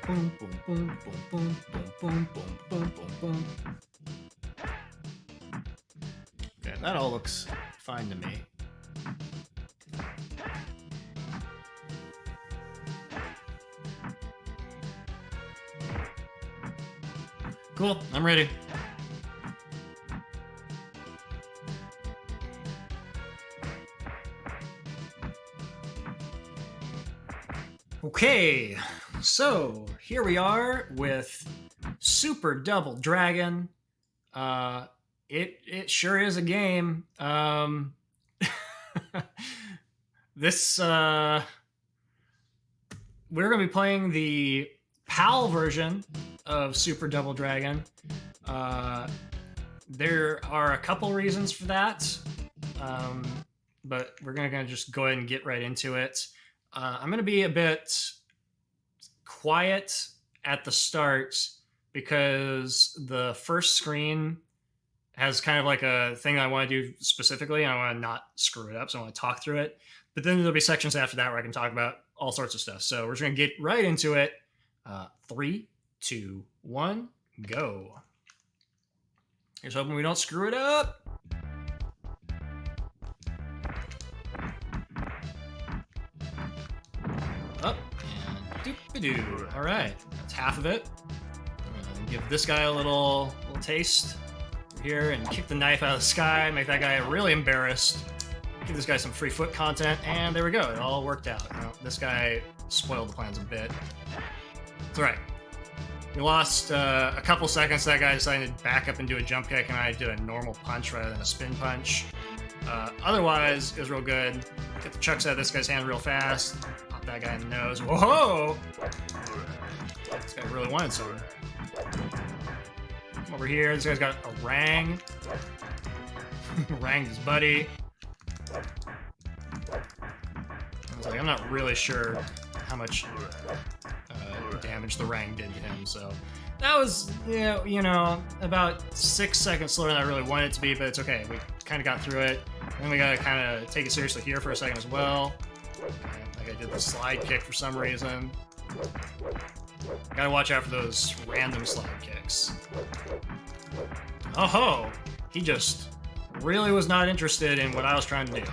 Boom, boom, boom, boom, boom, boom, boom, boom, boom, boom. Okay, that all looks fine to me. Cool, I'm ready. Okay, so here we are with Super Double Dragon. It sure is a game. This we're gonna be playing the PAL version of Super Double Dragon. There are a couple reasons for that, but we're gonna just go ahead and get right into it. I'm going to be a bit quiet at the start because the first screen has kind of like a thing I want to do specifically, and I want to not screw it up, so I want to talk through it. But then there'll be sections after that where I can talk about all sorts of stuff. So we're just going to get right into it. 3, 2, 1, go. Here's hoping we don't screw it up. Up and doop-a-doo. All right, that's half of it. Give this guy a little taste here and kick the knife out of the sky, make that guy really embarrassed. Give this guy some free foot content, and there we go. It all worked out. Now, this guy spoiled the plans a bit. It's all right. We lost a couple seconds. That guy decided to back up and do a jump kick, and I did a normal punch rather than a spin punch. Otherwise, it was real good. Get the chucks out of this guy's hand real fast. Pop that guy in the nose. Whoa! This guy really wanted something. Come over here. This guy's got a rang. Ranged his buddy. I was like, I'm not really sure how much damage the rang did to him, so that was, you know, about 6 seconds slower than I really wanted it to be, but it's okay. We kind of got through it. And we gotta kind of take it seriously here for a second as well. Okay, like I did the slide kick for some reason. Gotta watch out for those random slide kicks. Oh ho! He just really was not interested in what I was trying to do.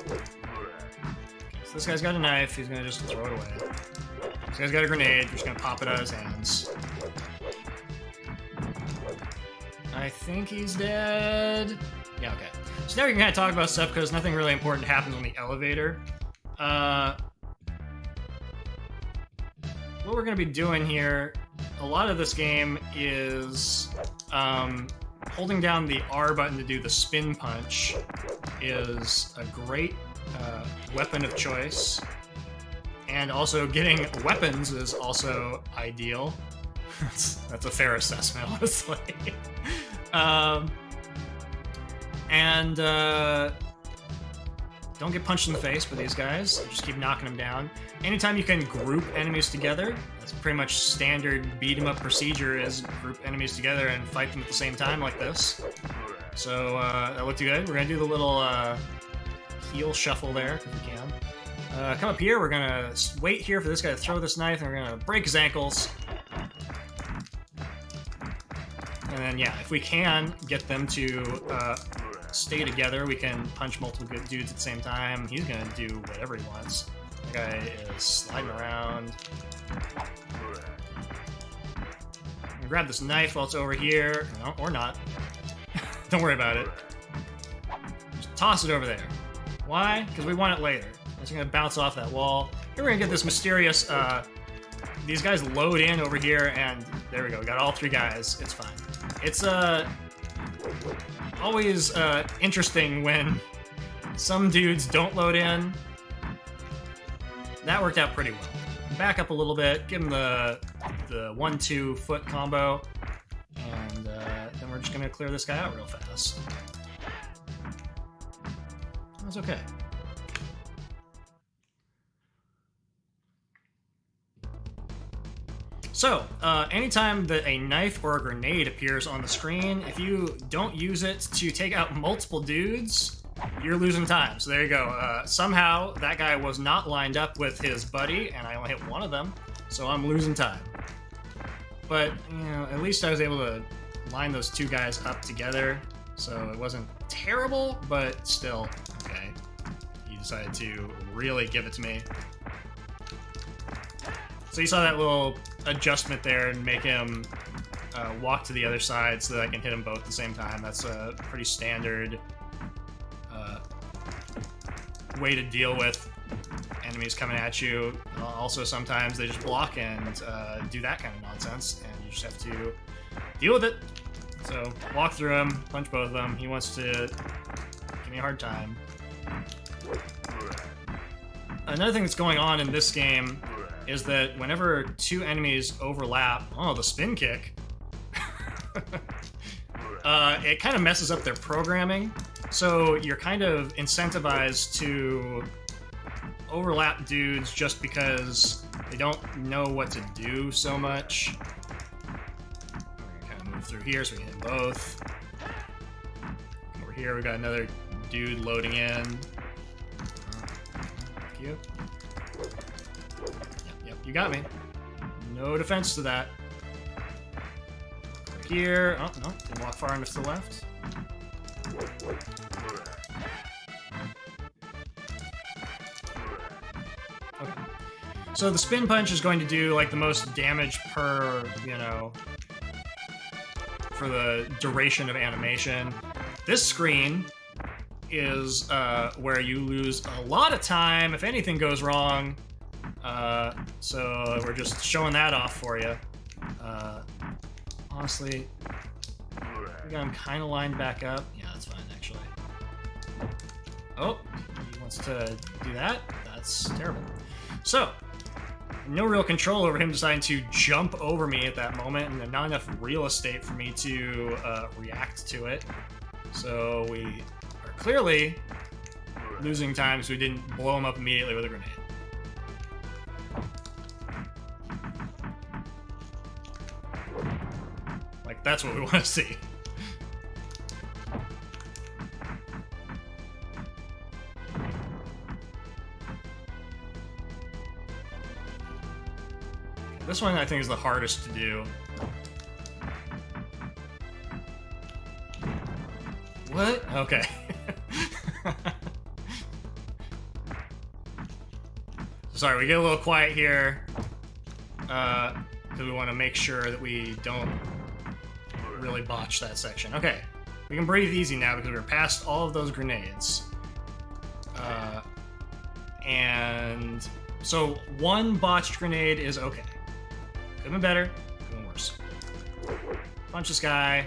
Okay, so this guy's got a knife. He's gonna just throw it away. This guy's got a grenade. We're just gonna pop it out of his hands. I think he's dead. Yeah, okay. So now we can kind of talk about stuff because nothing really important happens on the elevator. What we're going to be doing here, a lot of this game is holding down the R button to do the spin punch is a great weapon of choice. And also getting weapons is also ideal. That's a fair assessment, honestly. Don't get punched in the face by these guys. Just keep knocking them down. Anytime you can group enemies together, that's pretty much standard beat-em-up procedure, is group enemies together and fight them at the same time like this. So that looked good. We're going to do the little heel shuffle there, because we can. Come up here. We're going to wait here for this guy to throw this knife, and we're going to break his ankles. And then, yeah, if we can get them to stay together, we can punch multiple good dudes at the same time. He's gonna do whatever he wants. That guy is sliding around. Grab this knife while it's over here. No, or not. Don't worry about it. Just toss it over there. Why? Because we want it later. It's gonna bounce off that wall. Here we're gonna get this mysterious... these guys load in over here, and there we go. We got all three guys. It's fine. It's always interesting when some dudes don't load in. That worked out pretty well. Back up a little bit, give him the 1-2 foot combo, and then we're just gonna clear this guy out real fast. That was okay. So, anytime that a knife or a grenade appears on the screen, if you don't use it to take out multiple dudes, you're losing time. So there you go. Somehow, that guy was not lined up with his buddy, and I only hit one of them. so I'm losing time. But, you know, at least I was able to line those two guys up together, so it wasn't terrible, but still, okay. He decided to really give it to me. So you saw that little adjustment there and make him walk to the other side so that I can hit them both at the same time. That's a pretty standard way to deal with enemies coming at you. Also, sometimes they just block and do that kind of nonsense, and you just have to deal with it. So, walk through him, punch both of them. He wants to give me a hard time. Another thing that's going on in this game is that whenever two enemies overlap, oh, the spin kick, it kind of messes up their programming. So you're kind of incentivized to overlap dudes just because they don't know what to do so much. We're gonna kind of move through here so we can hit both. Over here we got another dude loading in. Thank you. Yep, you got me. No defense to that. Here, oh no, didn't walk far enough to the left. Okay. So the spin punch is going to do like the most damage per, you know, for the duration of animation. This screen is where you lose a lot of time if anything goes wrong. So we're just showing that off for you. Honestly, we got him kind of lined back up. Yeah, that's fine, actually. Oh, he wants to do that? That's terrible. So, no real control over him deciding to jump over me at that moment, and not enough real estate for me to react to it. So we are clearly losing time, so we didn't blow him up immediately with a grenade. Like, that's what we want to see. This one, I think, is the hardest to do. What? Okay. Sorry, we get a little quiet here. Because we want to make sure that we don't really botch that section. Okay. We can breathe easy now because we're past all of those grenades. And so one botched grenade is okay. Could have been better, could have been worse. Punch this guy.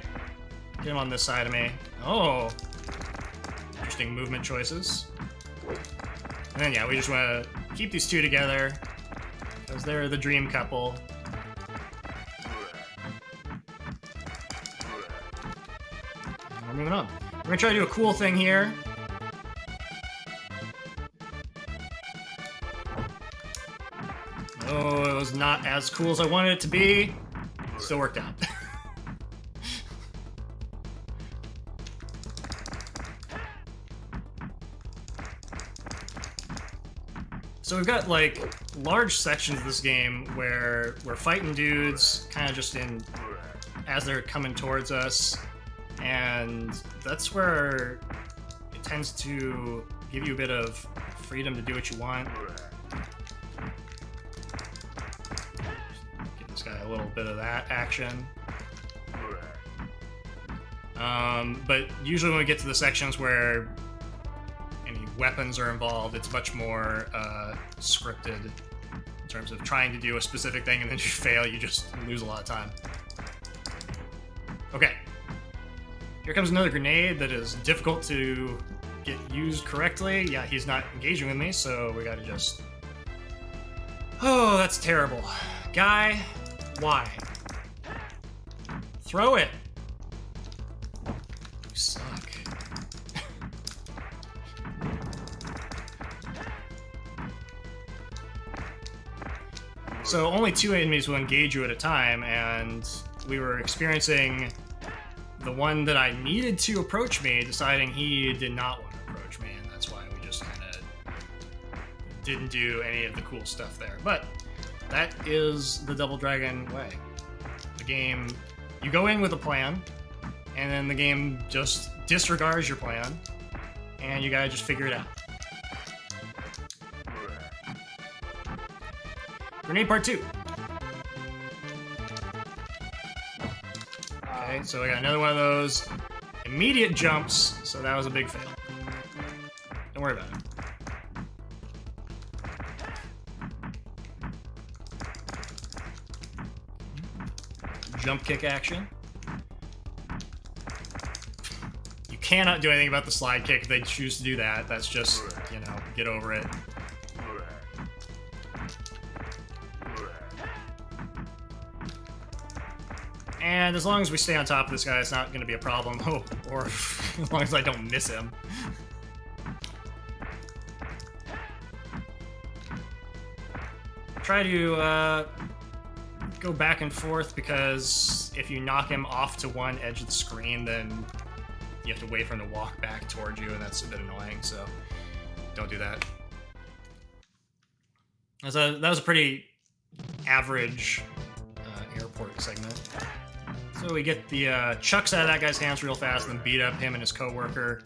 Get him on this side of me. Oh! Interesting movement choices. And then, yeah, we just want to keep these two together, because they're the dream couple. And we're moving on. We're going to try to do a cool thing here. Oh, it was not as cool as I wanted it to be. Still worked out. So we've got, like, large sections of this game where we're fighting dudes kind of just in as they're coming towards us, and that's where it tends to give you a bit of freedom to do what you want. Give this guy a little bit of that action. But usually when we get to the sections where any weapons are involved, it's much more scripted in terms of trying to do a specific thing, and then you fail, you just lose a lot of time. Okay. Here comes another grenade that is difficult to get used correctly. Yeah, he's not engaging with me, so we gotta just... Oh, that's terrible. Guy, why? Throw it! You suck. So only two enemies will engage you at a time, and we were experiencing the one that I needed to approach me deciding he did not want to approach me, and that's why we just kind of didn't do any of the cool stuff there. But that is the Double Dragon way. The game, you go in with a plan, and then the game just disregards your plan, and you gotta just figure it out. Grenade part 2. Okay, so I got another one of those immediate jumps, so that was a big fail. Don't worry about it. Jump kick action. You cannot do anything about the slide kick if they choose to do that. That's just, you know, get over it. And as long as we stay on top of this guy, it's not going to be a problem. Oh, or as long as I don't miss him. Try to go back and forth, because if you knock him off to one edge of the screen, then you have to wait for him to walk back towards you, and that's a bit annoying, so don't do that. That was a pretty average airport segment. So we get the chucks out of that guy's hands real fast, and then beat up him and his co-worker.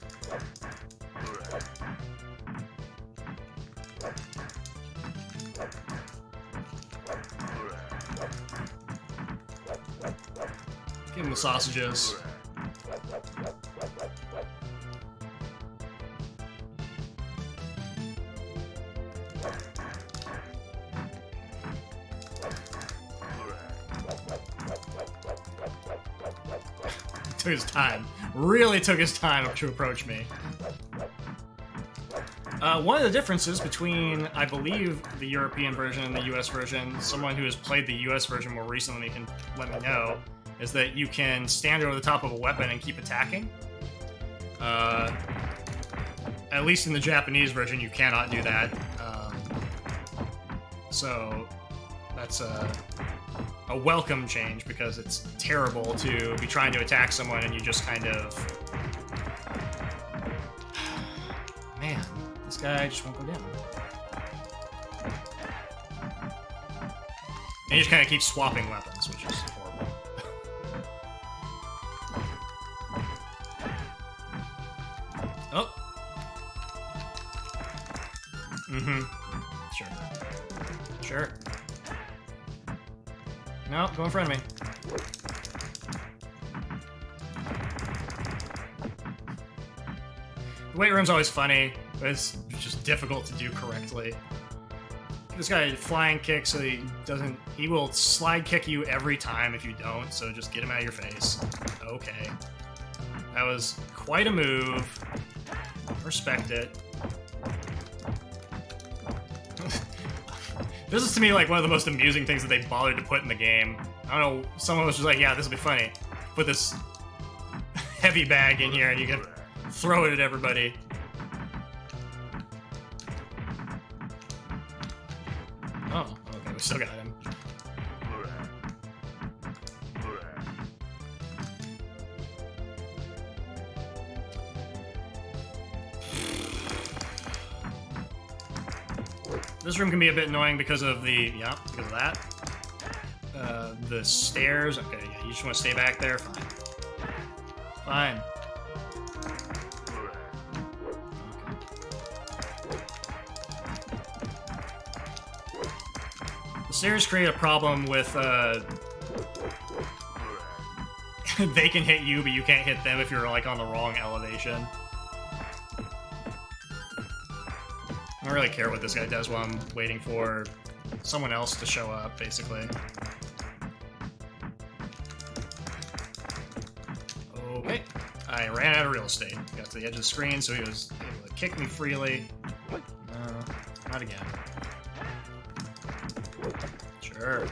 Give him the sausages. Took his time. Really took his time to approach me. One of the differences between, I believe, the European version and the US version, someone who has played the US version more recently can let me know, is that you can stand over the top of a weapon and keep attacking. At least in the Japanese version, you cannot do that. So that's a welcome change, because it's terrible to be trying to attack someone and you just kind of... Man, this guy just won't go down. And you just kind of keep swapping weapons, which is horrible. Oh. Sure. Sure. No, go in front of me. The weight room's always funny, but it's just difficult to do correctly. This guy flying kick, so he will slide kick you every time if you don't, so just get him out of your face. Okay. That was quite a move. Respect it. This is, to me, like, one of the most amusing things that they bothered to put in the game. I don't know, someone was just like, yeah, this will be funny. Put this heavy bag in here and you can throw it at everybody. Oh, okay, we still got him. This room can be a bit annoying because of because of that. The stairs, okay, yeah, you just want to stay back there? Fine. Fine. Okay. The stairs create a problem with, they can hit you, but you can't hit them if you're, like, on the wrong elevation. I don't really care what this guy does while I'm waiting for someone else to show up, basically. Okay. I ran out of real estate. Got to the edge of the screen, so he was able to kick me freely. No, not again. Sure.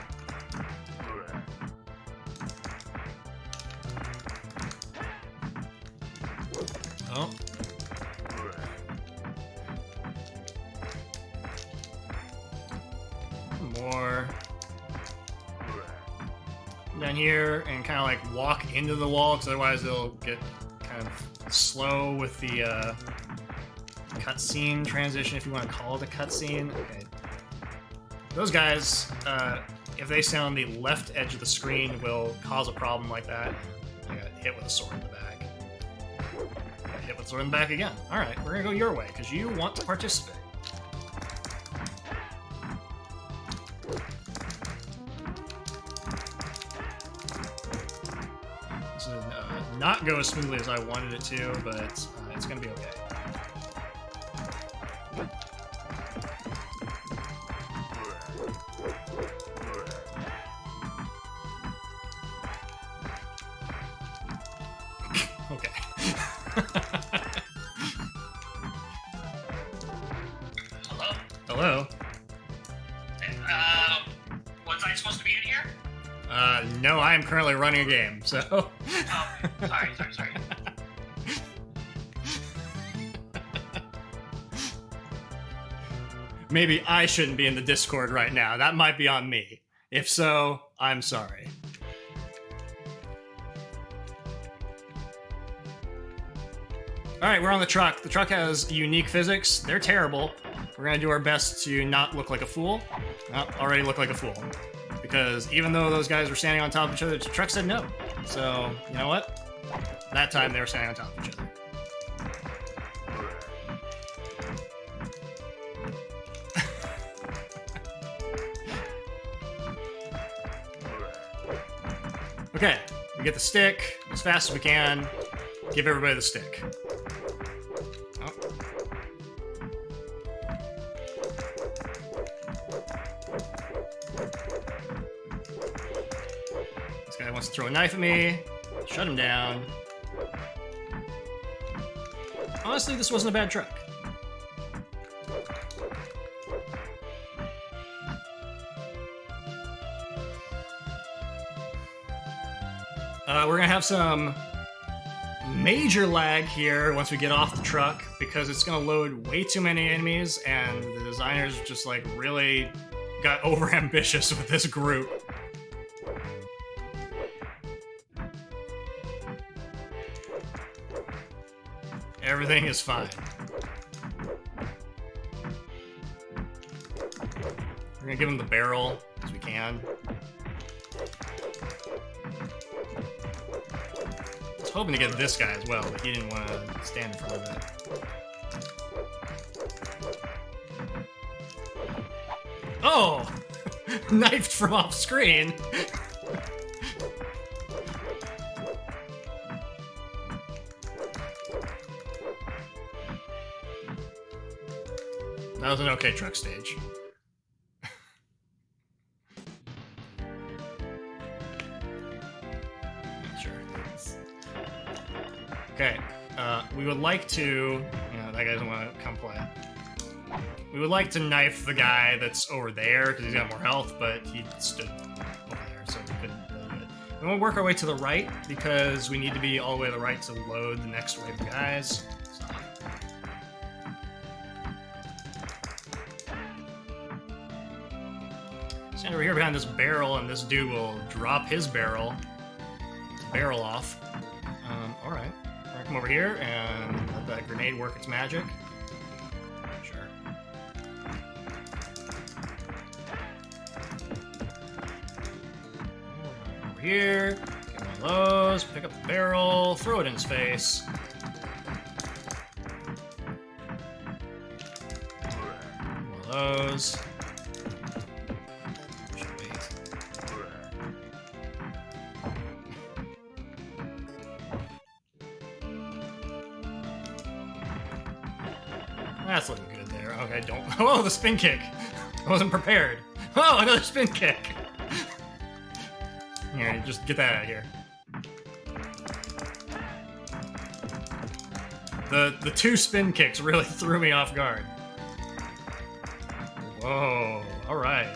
Oh. More. Down here and kind of like walk into the wall, because otherwise they'll get kind of slow with the cutscene transition, if you want to call it a cutscene. Okay. those guys, if they stay on the left edge of the screen, will cause a problem like that. I got hit with a sword in the back. Got hit with a sword in the back again. Alright, we're gonna go your way, because you want to participate. This is not go as smoothly as I wanted it to, but it's gonna be okay. Okay. Hello? Hello? Was I supposed to be in here? No, I am currently running a game, so... Oh, sorry. Maybe I shouldn't be in the Discord right now. That might be on me. If so, I'm sorry. Alright, we're on the truck. The truck has unique physics. They're terrible. We're gonna do our best to not look like a fool. Oh, already look like a fool. Because even though those guys were standing on top of each other, the truck said no. So, you know what? That time they were standing on top of each other. Okay, we get the stick as fast as we can. Give everybody the stick. Oh. This guy wants to throw a knife at me. Shut him down. Honestly, this wasn't a bad truck. We're gonna have some major lag here once we get off the truck because it's gonna load way too many enemies, and the designers just like really got overambitious with this group. Everything is fine. We're gonna give him the barrel as we can. I was hoping to get this guy as well, but he didn't want to stand in front of it. Oh! Knifed from off screen! That was an okay truck stage. Okay, we would like to... You know, that guy doesn't want to come play. We would like to knife the guy that's over there, because he's got more health, but he stood over there, so we couldn't really do it. We want to work our way to the right, because we need to be all the way to the right to load the next wave of guys. Stand over here behind this barrel, and this dude will drop his barrel off. Alright. Come over here and let that grenade work its magic. Sure. Over here, get one of those, pick up the barrel, throw it in his face. One of those. That's looking good there. Okay, don't... Oh, the spin kick! I wasn't prepared. Oh, another spin kick! Here, just get that out of here. The two spin kicks really threw me off guard. Whoa, alright.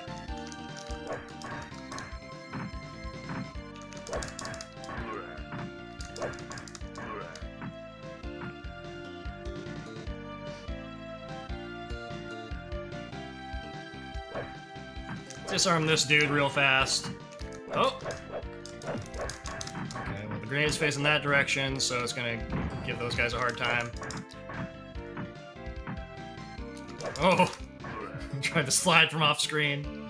Disarm this dude real fast. Oh! Okay, well the grenade's facing that direction, so it's gonna give those guys a hard time. Oh! Tried to slide from off screen.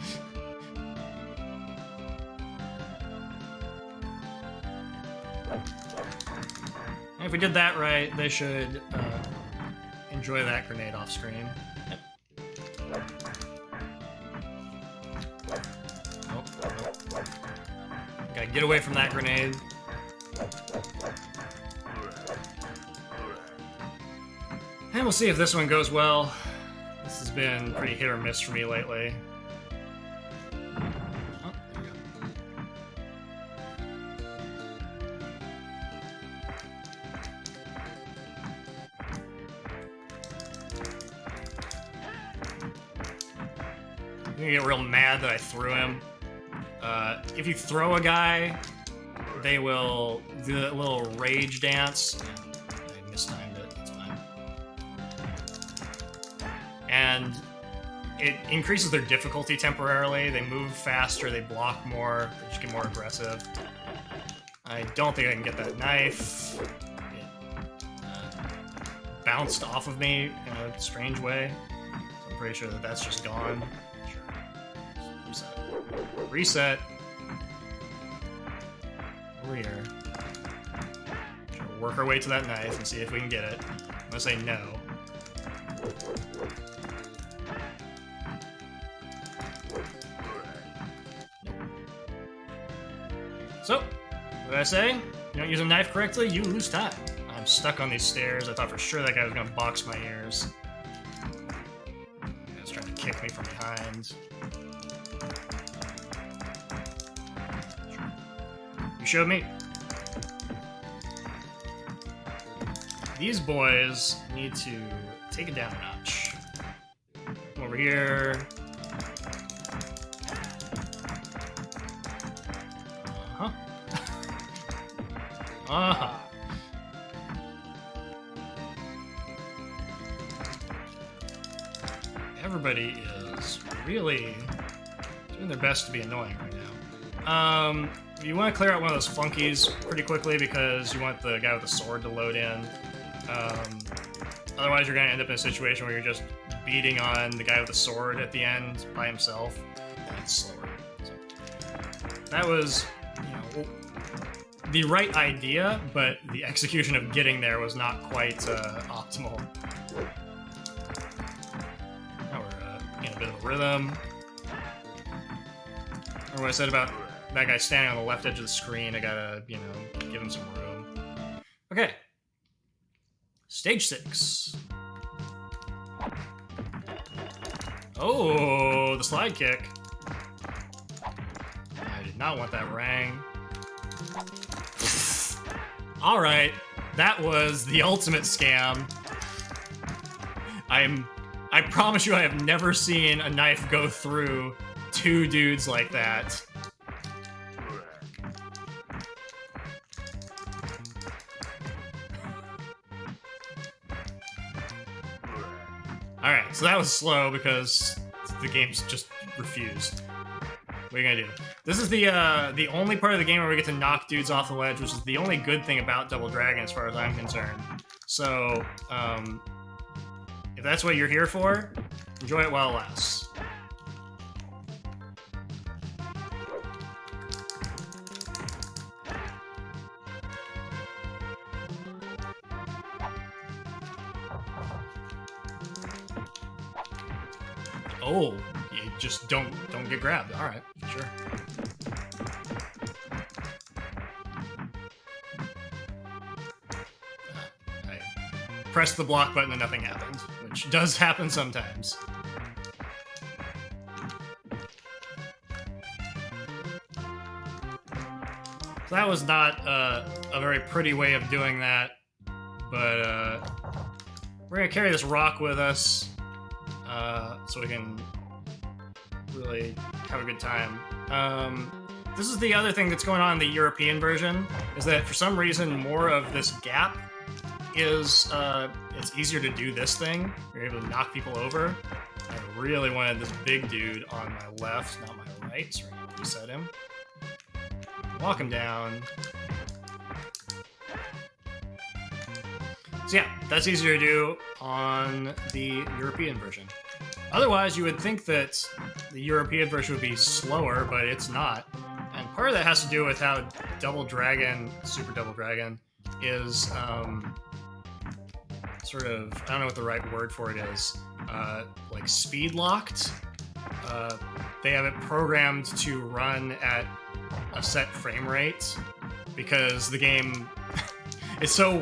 And if we did that right, they should enjoy that grenade off screen. Yep. Nope, nope. Gotta get away from that grenade. And we'll see if this one goes well. This has been pretty hit or miss for me lately. Oh, there we go. I'm gonna get real mad that I threw him. If you throw a guy, they will do that little rage dance. I mistimed it, that's fine. And it increases their difficulty temporarily. They move faster, they block more, they just get more aggressive. I don't think I can get that knife. It bounced off of me in a strange way. So I'm pretty sure that that's just gone. Sure. Reset. Reset. Over here. Try to work our way to that knife and see if we can get it. I'm gonna say no. So, what did I say? You don't use a knife correctly, you lose time. I'm stuck on these stairs. I thought for sure that guy was gonna box my ears. He was trying to kick me from behind. You showed me. These boys need to take it down a notch. Come over here. Uh-huh. Uh-huh. Everybody is really doing their best to be annoying right now. You want to clear out one of those funkies pretty quickly because you want the guy with the sword to load in. Otherwise, you're going to end up in a situation where you're just beating on the guy with the sword at the end by himself. That's slower. So, that was, you know, the right idea, but the execution of getting there was not quite optimal. Now we're in a bit of a rhythm. Remember what I said about that guy standing on the left edge of the screen? I gotta, you know, give him some room. Okay. Stage 6. Oh, the slide kick. I did not want that rang. Alright, that was the ultimate scam. I promise you I have never seen a knife go through two dudes like that. Alright, so that was slow because the game's just refused. What are you gonna do? This is the only part of the game where we get to knock dudes off the ledge, which is the only good thing about Double Dragon as far as I'm concerned. So, if that's what you're here for, enjoy it while it lasts. Oh, you just don't get grabbed. All right, sure. I pressed the block button and nothing happened, which does happen sometimes. So that was not a very pretty way of doing that, but we're gonna carry this rock with us. So we can really have a good time. This is the other thing that's going on in the European version, is that for some reason more of this gap is, it's easier to do this thing. You're able to knock people over. I really wanted this big dude on my left, not my right, so we're gonna reset him. Walk him down. So yeah, that's easier to do on the European version. Otherwise, you would think that the European version would be slower, but it's not. And part of that has to do with how Double Dragon, Super Double Dragon, is sort of, I don't know what the right word for it is, like speed locked. They have it programmed to run at a set frame rate because the game is so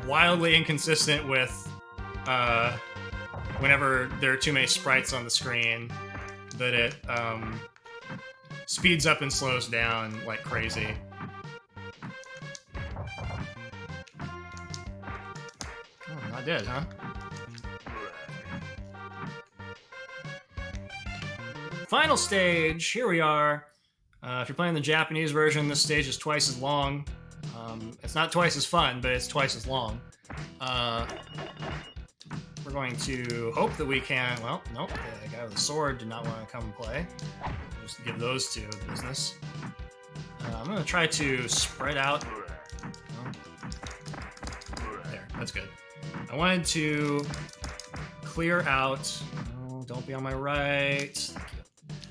wildly inconsistent with whenever there are too many sprites on the screen that it speeds up and slows down like crazy. Oh, not dead, huh? Final stage, here we are. If you're playing the Japanese version, this stage is twice as long. It's not twice as fun, but it's twice as long. We're going to hope that we can... Well, nope, the guy with the sword did not want to come and play. Just give those two the business. I'm going to try to spread out... Oh. There, that's good. I wanted to clear out... Oh, don't be on my right.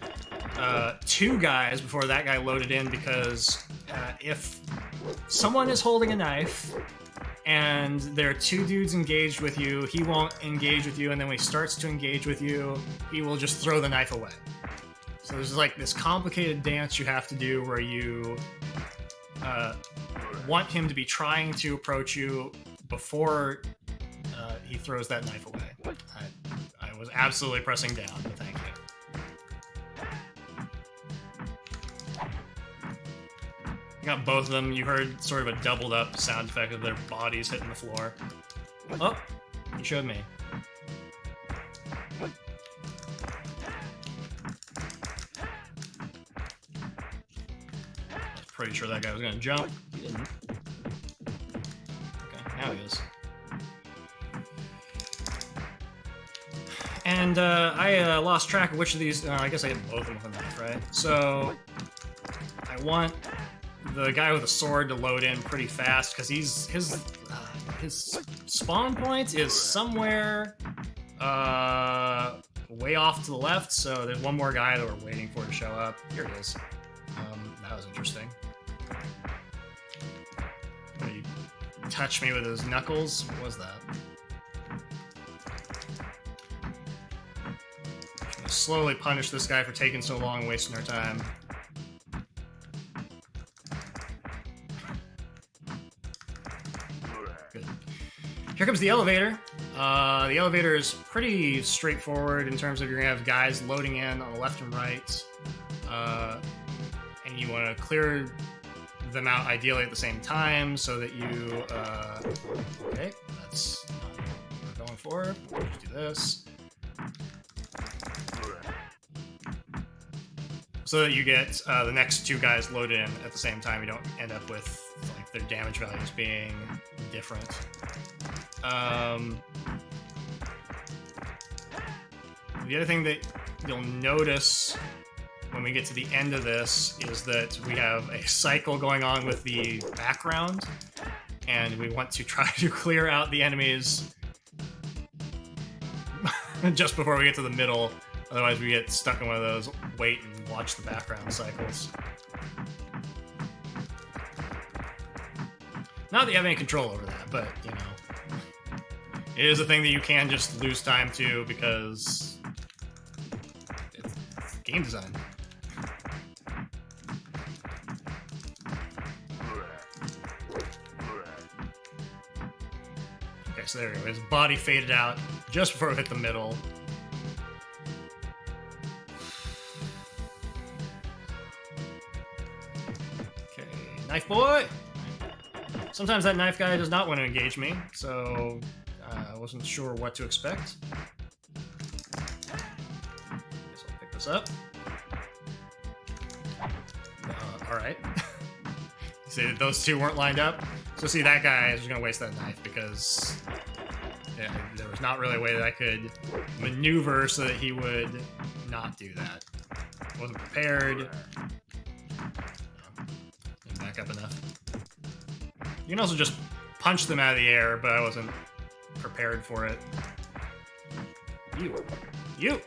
Thank you. Two guys before that guy loaded in, because if someone is holding a knife and there are two dudes engaged with you, he won't engage with you, and then when he starts to engage with you, he will just throw the knife away. So there's like this complicated dance you have to do where you want him to be trying to approach you before he throws that knife away. I was absolutely pressing down, but thank you. I got both of them. You heard sort of a doubled up sound effect of their bodies hitting the floor. Oh, he showed me. I was pretty sure that guy was gonna jump. He didn't. Okay, now he is. And I lost track of which of these. I guess I hit both of them with a knife, right? So I want the guy with the sword to load in pretty fast because his spawn point is somewhere way off to the left. So there's one more guy that we're waiting for to show up. Here it is. That was interesting. He touched me with his knuckles. What was that? Slowly punish this guy for taking so long and wasting our time. Good. Here comes the elevator. The elevator is pretty straightforward in terms of you're gonna have guys loading in on the left and right, and you want to clear them out ideally at the same time so that you okay, that's not what we're going for. Just do this. So that you get the next two guys loaded in at the same time. You don't end up with like their damage values being different. The other thing that you'll notice when we get to the end of this is that we have a cycle going on with the background, and we want to try to clear out the enemies just before we get to the middle. Otherwise, we get stuck in one of those wait and watch the background cycles. Not that you have any control over that, but, you know. It is a thing that you can just lose time to because it's game design. Okay, so there we go. His body faded out just before it hit the middle. Knife boy! Sometimes that knife guy does not want to engage me, so I wasn't sure what to expect. Guess I'll pick this up. Alright. See, those two weren't lined up. So see, that guy is just going to waste that knife because yeah, there was not really a way that I could maneuver so that he would not do that. I wasn't prepared. Back up enough. You can also just punch them out of the air, but I wasn't prepared for it. You You.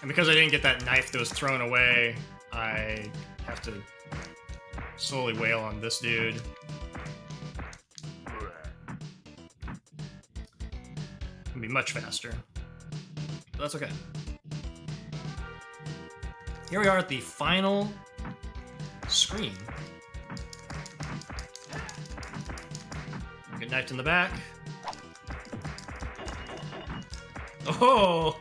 And because I didn't get that knife that was thrown away, I have to slowly wail on this dude. It'll be much faster. But that's okay. Here we are at the final screen. Get knifed in the back. Oh!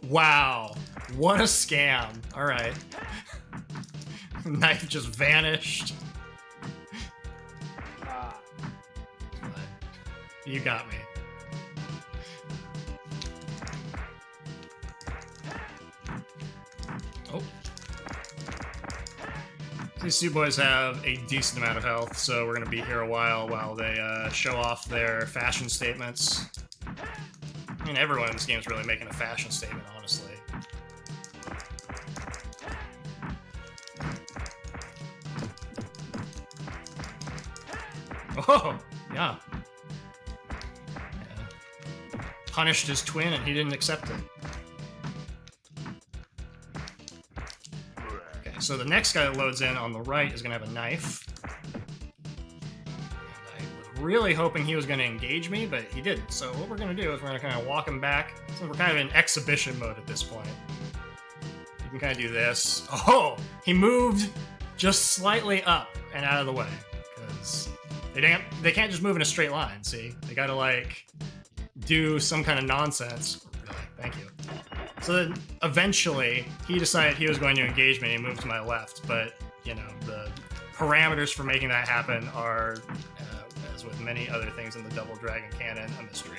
Wow, what a scam. All right. Knife just vanished. You got me. Oh. These two boys have a decent amount of health, so we're going to be here a while they show off their fashion statements. I mean, everyone in this game is really making a fashion statement, honestly. Oh, yeah. Punished his twin and he didn't accept it. Okay, so the next guy that loads in on the right is going to have a knife. Really hoping he was going to engage me, but he didn't. So what we're going to do is we're going to kind of walk him back. So we're kind of in exhibition mode at this point. You can kind of do this. Oh, he moved just slightly up and out of the way because they can't just move in a straight line. See, they got to like do some kind of nonsense. Really, thank you. So then eventually he decided he was going to engage me and he moved to my left, but you know the parameters for making that happen are. With many other things in the Double Dragon canon, a mystery.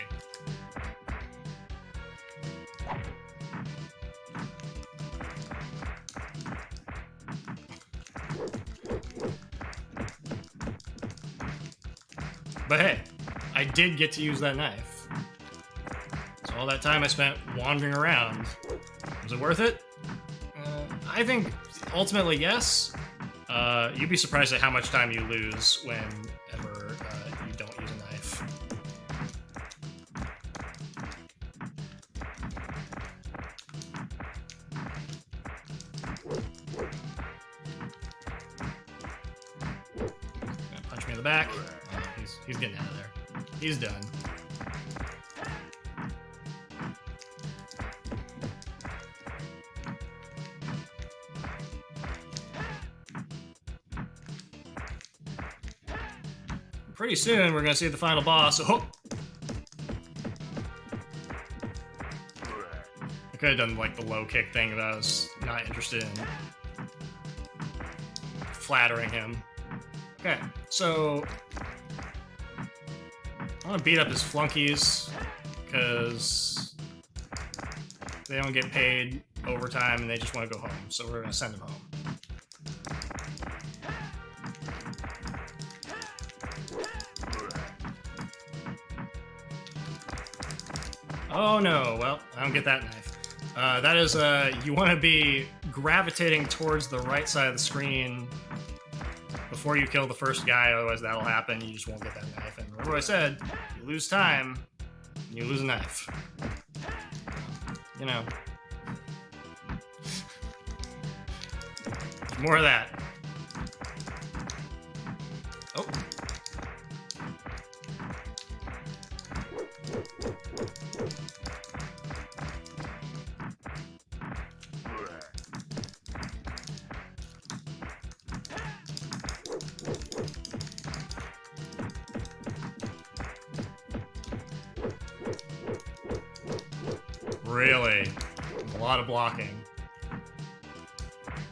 But hey, I did get to use that knife. So all that time I spent wandering around, was it worth it? I think ultimately yes. You'd be surprised at how much time you lose whenever you don't use a knife. Gonna punch me in the back. Oh, he's getting out of there. He's done. Pretty soon, we're gonna see the final boss. Oh! I could have done like the low kick thing, but I was not interested in flattering him. Okay, so I want to beat up his flunkies because they don't get paid overtime and they just want to go home. So we're gonna send them home. Oh no, well, I don't get that knife. That is, you want to be gravitating towards the right side of the screen before you kill the first guy, otherwise that'll happen, you just won't get that knife. And remember what I said, you lose time, and you lose a knife. You know. More of that. Oh. Really? A lot of blocking.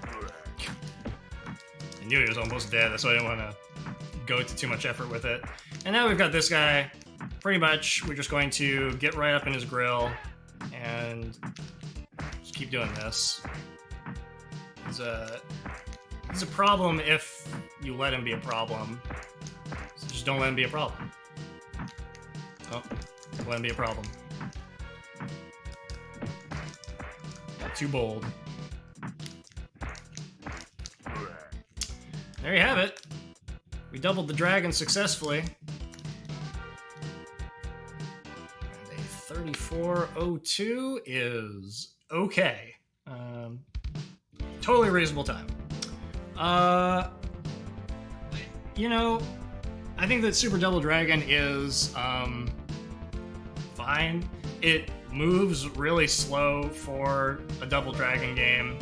I knew he was almost dead, that's why I didn't want to go to too much effort with it. And now we've got this guy. Pretty much, we're just going to get right up in his grill and just keep doing this. He's a problem if you let him be a problem. So just don't let him be a problem. Oh, let him be a problem. Got too bold. There you have it. We doubled the dragon successfully. And a 34:02 is okay. Totally reasonable time. You know, I think that Super Double Dragon is fine. It moves really slow for a Double Dragon game.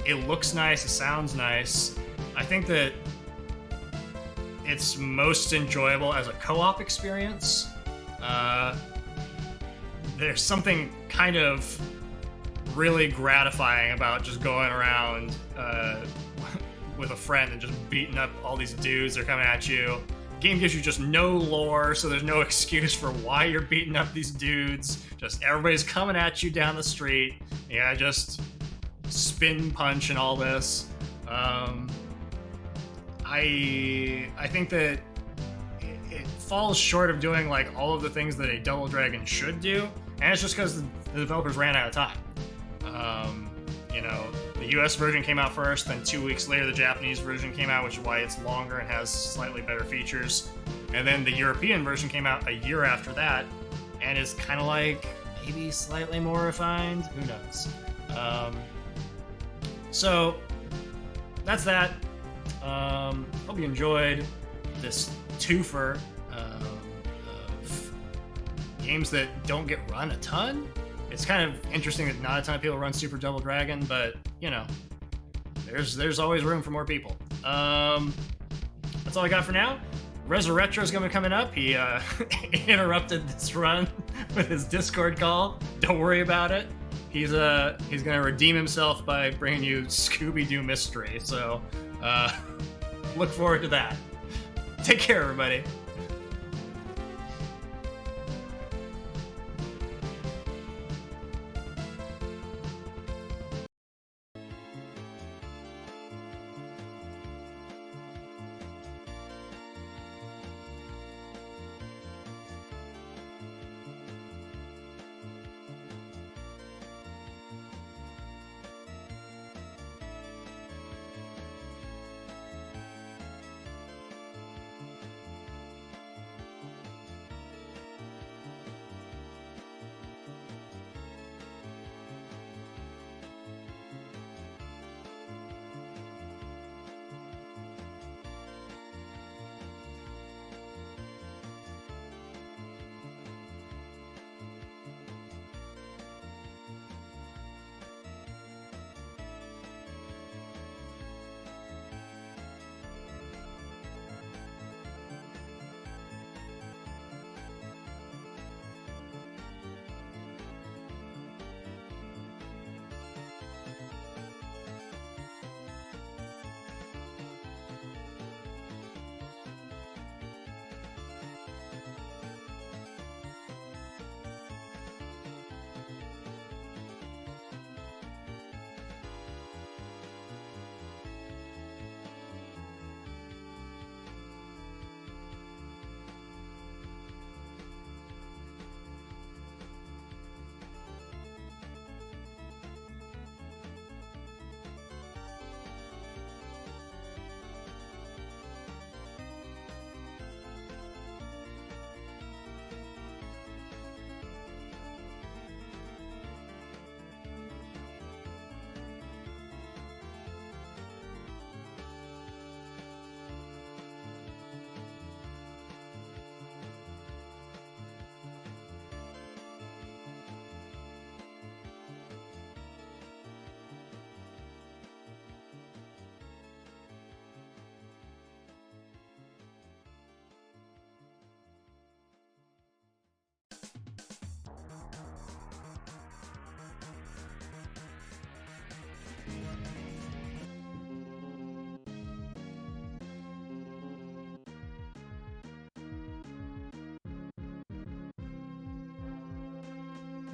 It looks nice, it sounds nice. I think that it's most enjoyable as a co-op experience. There's something kind of really gratifying about just going around with a friend and just beating up all these dudes that are coming at you. The game gives you just no lore, so there's no excuse for why you're beating up these dudes. Just everybody's coming at you down the street. Yeah, just spin punch and all this. I think that it falls short of doing like all of the things that a Double Dragon should do, and it's just because the developers ran out of time. You know, the US version came out first, then 2 weeks later the Japanese version came out, which is why it's longer and has slightly better features. And then the European version came out a year after that, and is kind of like maybe slightly more refined. Who knows? So that's that. Hope you enjoyed this twofer of games that don't get run a ton. It's kind of interesting that not a ton of people run Super Double Dragon, but you know, there's always room for more people. That's all I got for now. Resurretro is going to be coming up. He interrupted this run with his Discord call. Don't worry about it. He's going to redeem himself by bringing you Scooby-Doo Mystery. So look forward to that. Take care, everybody.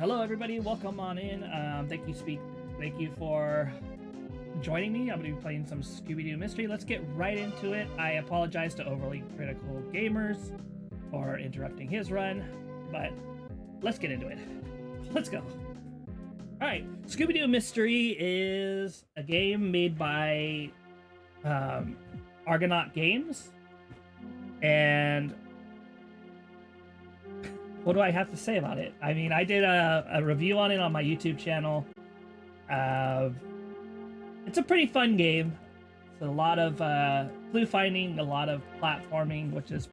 Hello, everybody. Welcome on in. Thank you for joining me. I'm going to be playing some Scooby-Doo Mystery. Let's get right into it. I apologize to Overly Critical Gamers for interrupting his run, but let's get into it. Let's go. All right, Scooby-Doo Mystery is a game made by Argonaut Games, and what do I have to say about it? I mean, I did a review on it on my YouTube channel. It's a pretty fun game. It's a lot of clue finding, a lot of platforming, which is